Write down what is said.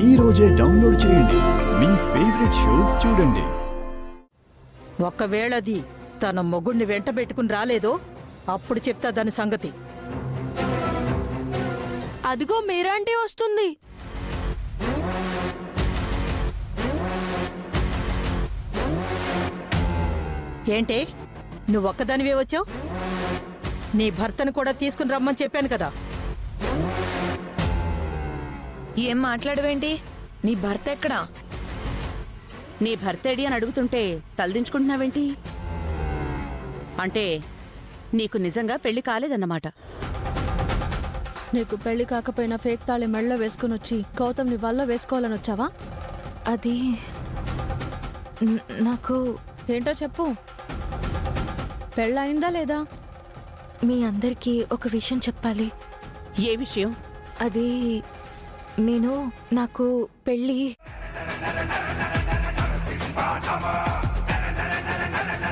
ఈ రోజే డౌన్లోడ్ చేయండి. మీ ఫేవరెట్ షోస్ చూడండి. ఒక్కవేళది తన మొగుణ్ణి వెంట పెట్టుకుని రాలేదో అప్పుడు చెప్తా దాని సంగతి. అదిగో మీరాంటీ వస్తుంది. ఏంటే నువ్వొక్కదానివే వచ్చావు? నీ భర్తను కూడా తీసుకుని రమ్మని చెప్పాను కదా. ఏం మాట్లాడవేంటి? నీ భర్త ఎక్కడా? నీ భర్తేడి అని అడుగుతుంటే తలదించుకుంటున్నావేంటి? అంటే నీకు నిజంగా పెళ్లి కాలేదన్నమాట. నీకు పెళ్లి కాకపోయినా ఫేక్ తాళి మెళ్ళ వేసుకుని వచ్చి గౌతమ్ ని వల్ల వేసుకోవాలని వచ్చావా? అది నాకు ఏంటో చెప్పు. పెళ్ళయిందా లేదా? మీ అందరికీ ఒక విషయం చెప్పాలి. ఏ విషయం? అది నాకు పెళ్ళి